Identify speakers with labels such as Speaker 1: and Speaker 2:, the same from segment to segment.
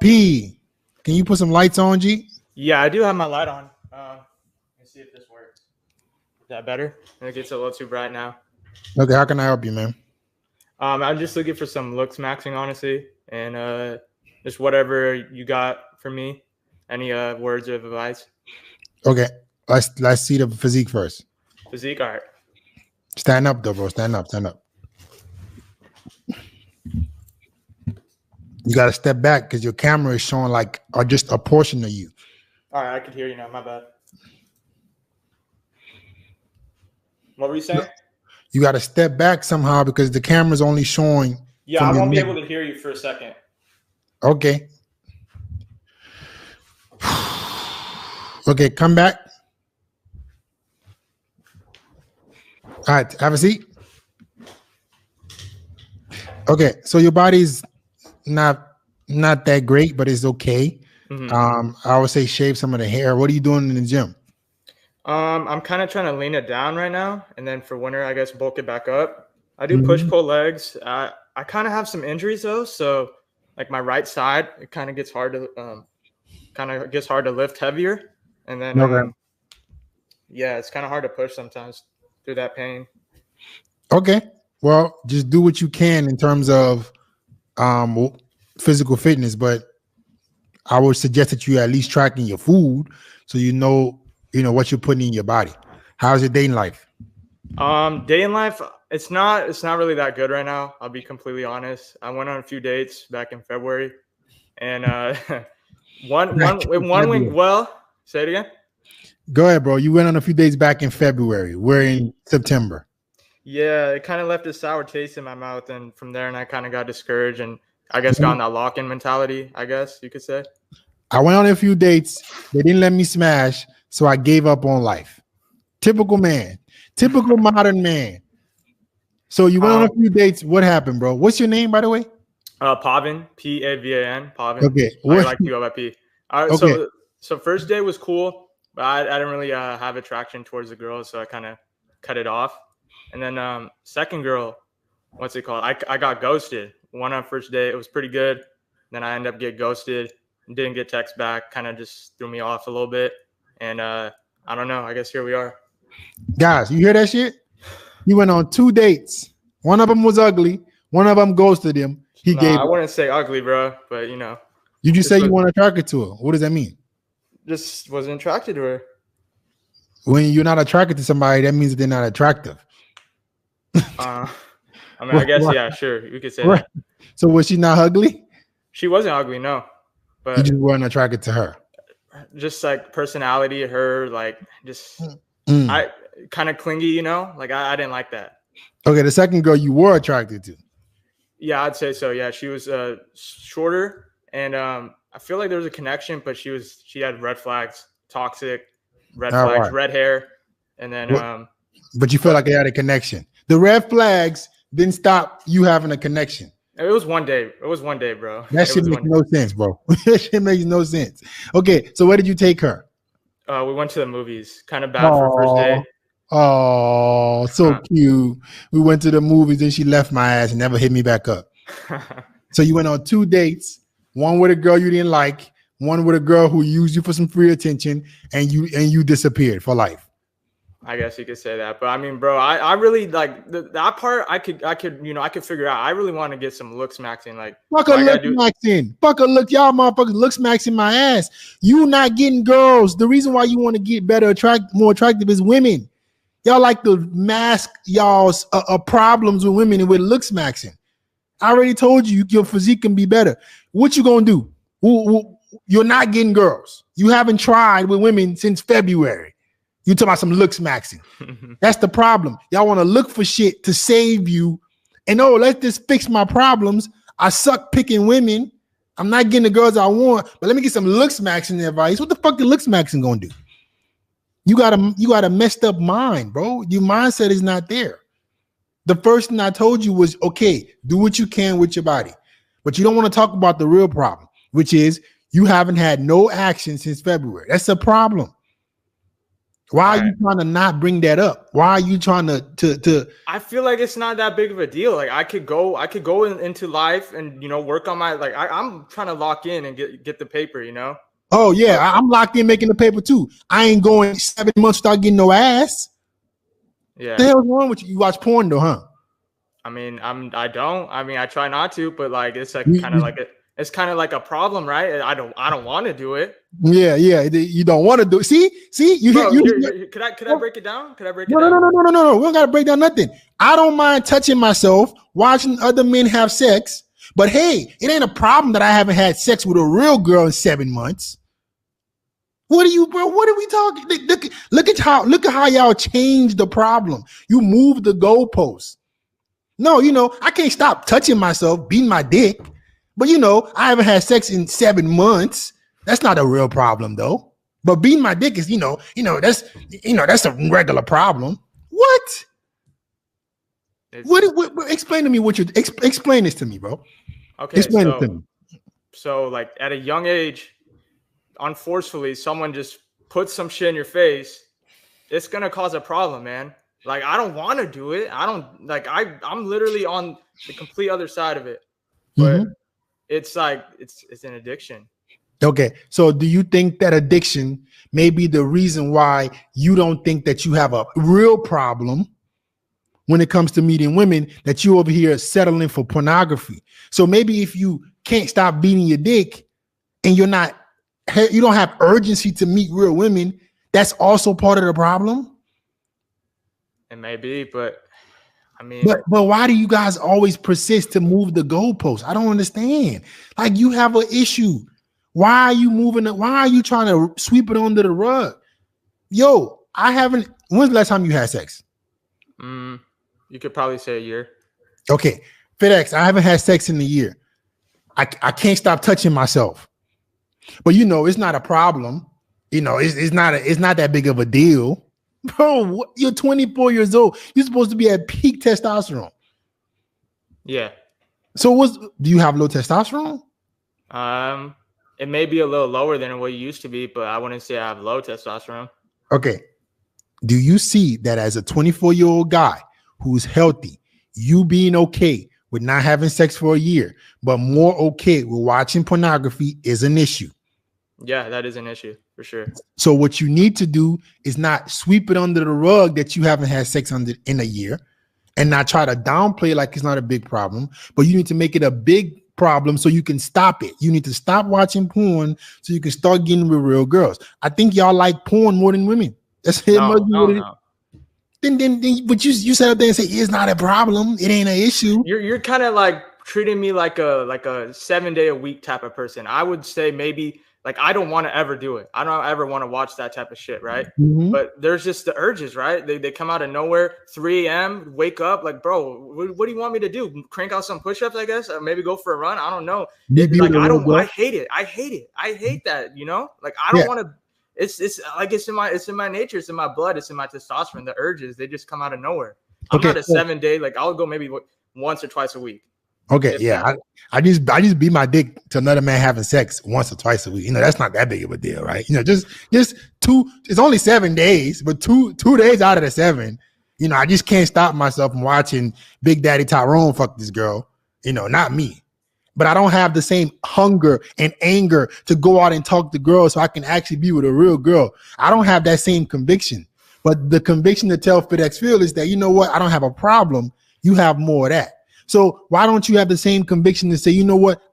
Speaker 1: P, can you put some lights on, G?
Speaker 2: Yeah, I do have my light on. Let's see if this works. Is that better? It gets a little too bright now.
Speaker 1: Okay, how can I help you, man?
Speaker 2: I'm just looking for some looksmaxing, honestly, and just whatever you got for me. Any words of advice?
Speaker 1: Okay, let's see the physique first.
Speaker 2: Physique, all right.
Speaker 1: Stand up, though, bro. Stand up. You got to step back because your camera is showing like just a portion of you.
Speaker 2: All right, I can hear you now. My bad. What were you saying?
Speaker 1: You got to step back somehow because the camera's only showing.
Speaker 2: Yeah, I won't be able to hear you for a second.
Speaker 1: Okay. Okay, come back. All right, have a seat. Okay, so your body's not that great, but it's okay. I would say shave some of the hair. What are you doing in the gym?
Speaker 2: I'm kind of trying to lean it down right now, and then for winter, I guess bulk it back up. I do push-pull legs. I kind of have some injuries though, so like my right side, it kind of gets hard to lift heavier, and then yeah, it's kind of hard to push sometimes through that pain.
Speaker 1: Okay, well, just do what you can in terms of physical fitness, but I would suggest that you at least tracking your food so you know what you're putting in your body. How's your dating life?
Speaker 2: Day in life, it's not really that good right now. I'll be completely honest. I went on a few dates back in February, and one went well. Say it again.
Speaker 1: Go ahead, bro. You went on a few dates back in February. We're in September.
Speaker 2: Yeah, it kind of left a sour taste in my mouth, and from there, I kind of got discouraged, and I guess got in that lock-in mentality, I guess you could say.
Speaker 1: I went on a few dates. They didn't let me smash, so I gave up on life. Typical man. Typical modern man. So you went on a few dates. What happened, bro? What's your name, by the way?
Speaker 2: Pavan, P-A-V-A-N, Pavan.
Speaker 1: Okay.
Speaker 2: I like P-O-V-I-P.
Speaker 1: Okay.
Speaker 2: So first day was cool, but I didn't really have attraction towards the girls, so I kind of cut it off. And then second girl, what's it called? I got ghosted. One on first day, it was pretty good. Then I ended up getting ghosted. Didn't get text back. Kind of just threw me off a little bit. And I don't know. I guess here we are.
Speaker 1: Guys, you hear that shit? He went on 2 dates. One of them was ugly. One of them ghosted him.
Speaker 2: I wouldn't say ugly, bro, but
Speaker 1: You just say you weren't attracted to her. What does that mean?
Speaker 2: Just wasn't attracted to her.
Speaker 1: When you're not attracted to somebody, that means that they're not attractive.
Speaker 2: I guess, yeah, sure. You could say that.
Speaker 1: So was she not ugly?
Speaker 2: She wasn't ugly, no. But
Speaker 1: you just weren't attracted to her.
Speaker 2: Just like personality, her, like just I kind of clingy, like I didn't like that.
Speaker 1: Okay, the second girl you were attracted to.
Speaker 2: Yeah, I'd say so. Yeah, she was shorter, and I feel like there was a connection, but she had red flags, toxic, red flags, red hair, and then
Speaker 1: but you feel like they had a connection. The red flags didn't stop you having a connection.
Speaker 2: It was one day. It was one day, bro.
Speaker 1: That shit makes no sense, bro. That shit makes no sense. Okay, so where did you take her?
Speaker 2: We went to the movies. Kind of bad for first day.
Speaker 1: Oh, so cute. We went to the movies and she left my ass and never hit me back up. So you went on 2 dates, one with a girl you didn't like, one with a girl who used you for some free attention, and you disappeared for life.
Speaker 2: I guess you could say that, but I mean, bro, I really like that part. I could figure out. I really want to get some looksmaxing. Like,
Speaker 1: fuck a looksmaxing. Fuck a look, y'all motherfuckers looksmaxing my ass. You not getting girls. The reason why you want to get more attractive is women. Y'all like to mask y'all's problems with women and with looksmaxing. I already told you your physique can be better. What you gonna do? You're not getting girls. You haven't tried with women since February. You talking about some looksmaxing. That's the problem. Y'all want to look for shit to save you. And let's just fix my problems. I suck picking women. I'm not getting the girls I want, but let me get some looksmaxing advice. What the fuck the looksmaxing gonna do? You got a messed up mind, bro. Your mindset is not there. The first thing I told you was, okay, do what you can with your body. But you don't want to talk about the real problem, which is you haven't had no action since February. That's a problem. Why
Speaker 2: All
Speaker 1: are
Speaker 2: right.
Speaker 1: you trying to not bring that up? Why are you trying to
Speaker 2: I feel like it's not that big of a deal. Like I could go into life and work on my I'm trying to lock in and get the paper.
Speaker 1: Oh yeah,
Speaker 2: But
Speaker 1: I'm locked in making the paper too. I ain't going 7 months without getting no ass. The
Speaker 2: yeah,
Speaker 1: hell's wrong with you? You watch porn though, huh?
Speaker 2: I mean I don't. I mean I try not to, but like it's like
Speaker 1: You-
Speaker 2: kind of
Speaker 1: you-
Speaker 2: like it's kind of like a problem, right? I don't want to do it.
Speaker 1: yeah, yeah. You don't want to do it. See, you hear
Speaker 2: Bro,
Speaker 1: you.
Speaker 2: could I break it down? Could I break it
Speaker 1: No, no, no,
Speaker 2: down?
Speaker 1: no, no, no, no. We don't gotta break down nothing. I don't mind touching myself, watching other men have sex. But hey, it ain't a problem that I haven't had sex with a real girl in 7 months. What are you, bro? What are we talking? Look at how y'all changed the problem. You moved the goalposts. No, I can't stop touching myself, beating my dick. But I haven't had sex in 7 months. That's not a real problem though. But beating my dick is, that's a regular problem. What? What explain to me what you explain this to me, bro.
Speaker 2: Okay,
Speaker 1: Explain it to me.
Speaker 2: so like at a young age, unfortunately, someone just puts some shit in your face, it's gonna cause a problem, man. Like I don't want to do it. I don't like I'm literally on the complete other side of it. But
Speaker 1: Mm-hmm.
Speaker 2: it's like it's an addiction.
Speaker 1: Okay, so do you think that addiction may be the reason why you don't think that you have a real problem when it comes to meeting women, that you over here settling for pornography? So maybe if you can't stop beating your dick and you don't have urgency to meet real women, that's also part of the problem.
Speaker 2: It may be, but I mean,
Speaker 1: But why do you guys always persist to move the goalposts? I don't understand. Like you have an issue. Why are you moving it? Why are you trying to sweep it under the rug? Yo, I haven't. When's the last time you had sex?
Speaker 2: you could probably say a year.
Speaker 1: Okay, FedEx. I haven't had sex in a year. I can't stop touching myself. But it's not a problem. It's not that big of a deal, bro. You're 24 years old. You're supposed to be at peak testosterone.
Speaker 2: Yeah.
Speaker 1: So do you have low testosterone?
Speaker 2: It may be a little lower than what it used to be, but I wouldn't say I have low testosterone.
Speaker 1: Okay. Do you see that as a 24-year-old guy who's healthy, you being okay with not having sex for a year, but more okay with watching pornography is an issue?
Speaker 2: Yeah, that is an issue for sure.
Speaker 1: So what you need to do is not sweep it under the rug that you haven't had sex in a year and not try to downplay like it's not a big problem, but you need to make it a big problem so you can stop it. You need to stop watching porn so you can start getting with real girls. I think y'all like porn more than women. That's it.
Speaker 2: No.
Speaker 1: Then but you sat up there and say it's not a problem. It ain't an issue.
Speaker 2: You're kind of like treating me like a 7-day-a-week type of person. I would say maybe like I don't want to ever do it. I don't ever want to watch that type of shit, right?
Speaker 1: Mm-hmm.
Speaker 2: But there's just the urges, right? They come out of nowhere. 3 a.m. Wake up, like, bro, what do you want me to do? Crank out some push-ups, I guess, or maybe go for a run. I don't know. I hate it. I hate that. Like I don't want to. It's like it's in my nature. It's in my blood. It's in my testosterone. The urges, they just come out of nowhere. I'm not a 7-day. Like I'll go maybe once or twice a week.
Speaker 1: Okay, yeah, I just beat my dick to another man having sex once or twice a week. That's not that big of a deal, right? Just two. It's only 7 days, but two days out of the 7, I just can't stop myself from watching Big Daddy Tyrone fuck this girl. Not me, but I don't have the same hunger and anger to go out and talk to girls so I can actually be with a real girl. I don't have that same conviction, but the conviction to tell FitXFearless that I don't have a problem. You have more of that. So why don't you have the same conviction to say,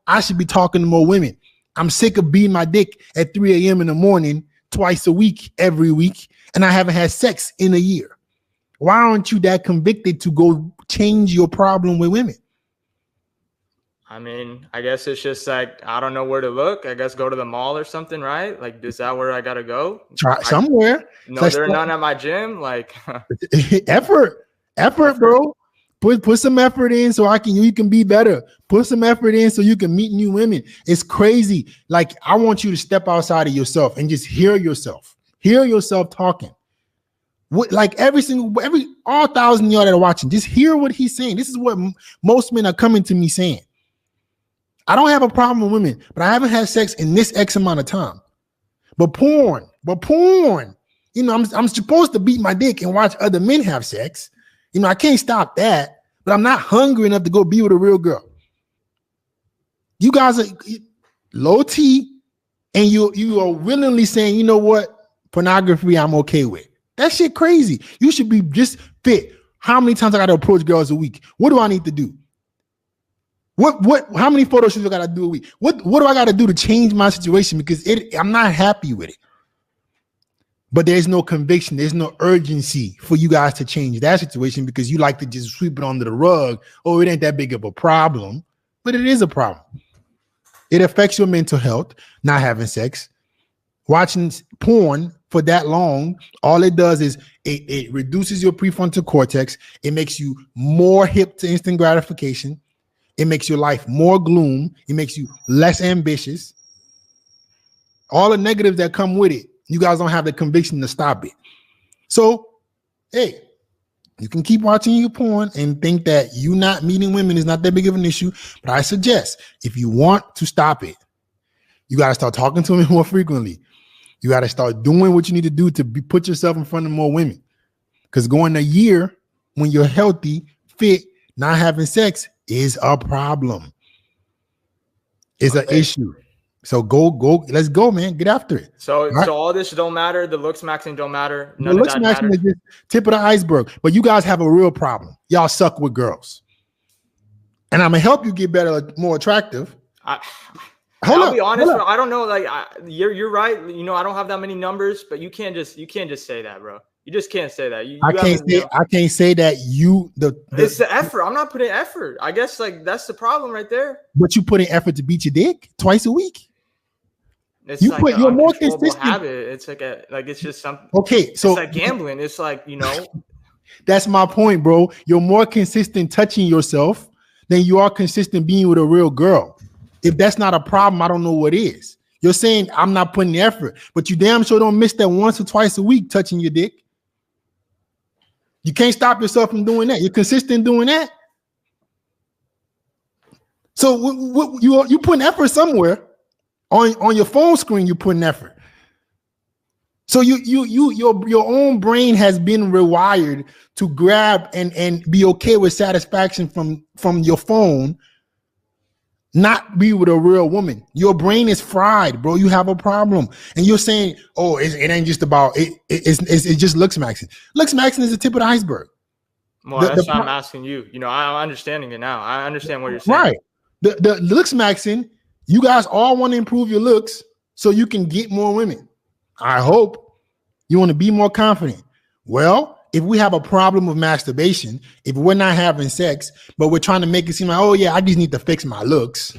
Speaker 1: I should be talking to more women. I'm sick of beating my dick at 3 a.m. in the morning, twice a week, every week, and I haven't had sex in a year. Why aren't you that convicted to go change your problem with women?
Speaker 2: I mean, I guess it's just like, I don't know where to look. I guess go to the mall or something, right? Like, is that where I got to go?
Speaker 1: Try somewhere.
Speaker 2: No, there are none at my gym. Like
Speaker 1: effort, bro. Put some effort in so you can be better. Put some effort in so you can meet new women. It's crazy. Like I want you to step outside of yourself and just hear yourself talking. Like all 1,000 of y'all that are watching, just hear what he's saying. This is what most men are coming to me saying. I don't have a problem with women, but I haven't had sex in this X amount of time. But porn You know, I'm supposed to beat my dick and watch other men have sex. You know, I can't stop that, but I'm not hungry enough to go be with a real girl. You guys are low T, and you are willingly saying, you know what, pornography I'm okay with. That shit crazy. You should be just fit. How many times I got to approach girls a week? What do I need to do? How many photo shoots I got to do a week? What do I got to do to change my situation? Because I'm not happy with it. But there's no conviction. There's no urgency for you guys to change that situation because you like to just sweep it under the rug. Oh, it ain't that big of a problem, but it is a problem. It affects your mental health, not having sex. Watching porn for that long, all it does is it reduces your prefrontal cortex. It makes you more hip to instant gratification. It makes your life more gloom. It makes you less ambitious. All the negatives that come with it, you guys don't have the conviction to stop it. So, hey, you can keep watching your porn and think that you not meeting women is not that big of an issue. But I suggest if you want to stop it, you got to start talking to women more frequently. You got to start doing what you need to do to put yourself in front of more women. Because going a year when you're healthy, fit, not having sex is a problem. It's an issue. So go, let's go, man. Get after it.
Speaker 2: So all this don't matter. The looks maxing don't matter.
Speaker 1: None of that matters. Is just tip of the iceberg. But you guys have a real problem. Y'all suck with girls. And I'm gonna help you get better, more attractive.
Speaker 2: I'll be honest, bro. I don't know. Like you're right. You know, I don't have that many numbers, but you can't just say that, bro. You just can't say that. I can't say that it's the effort. I'm not putting effort. I guess like that's the problem right there.
Speaker 1: But you put in effort to beat your dick twice a week.
Speaker 2: It's you're more consistent. Habit. It's it's just something.
Speaker 1: Okay, so
Speaker 2: it's like gambling. It's like, you know.
Speaker 1: That's my point, bro. You're more consistent touching yourself than you are consistent being with a real girl. If that's not a problem, I don't know what is. You're saying I'm not putting the effort, but you damn sure don't miss that once or twice a week touching your dick. You can't stop yourself from doing that. You're consistent doing that. So you putting effort somewhere on your phone screen. You putting effort. So your own brain has been rewired to grab and be okay with satisfaction from your phone. Not be with a real woman. Your brain is fried, bro. You have a problem. And you're saying, oh, it ain't just about it. It just looks maxing. Looks maxing is the tip of the iceberg.
Speaker 2: Well, that's why I'm asking you. You know, I'm understanding it now. I understand what you're saying.
Speaker 1: Right. The looks maxing, you guys all want to improve your looks so you can get more women. I hope you want to be more confident. Well, if we have a problem with masturbation, if we're not having sex, but we're trying to make it seem like, oh yeah, I just need to fix my looks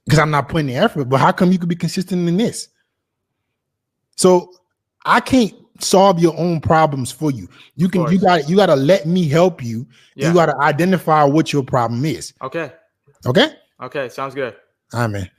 Speaker 1: because I'm not putting the effort, but how come you could be consistent in this? So I can't solve your own problems for you. You got to let me help you. Yeah. You got to identify what your problem is.
Speaker 2: Okay.
Speaker 1: Okay.
Speaker 2: Okay. Sounds good.
Speaker 1: All right, man.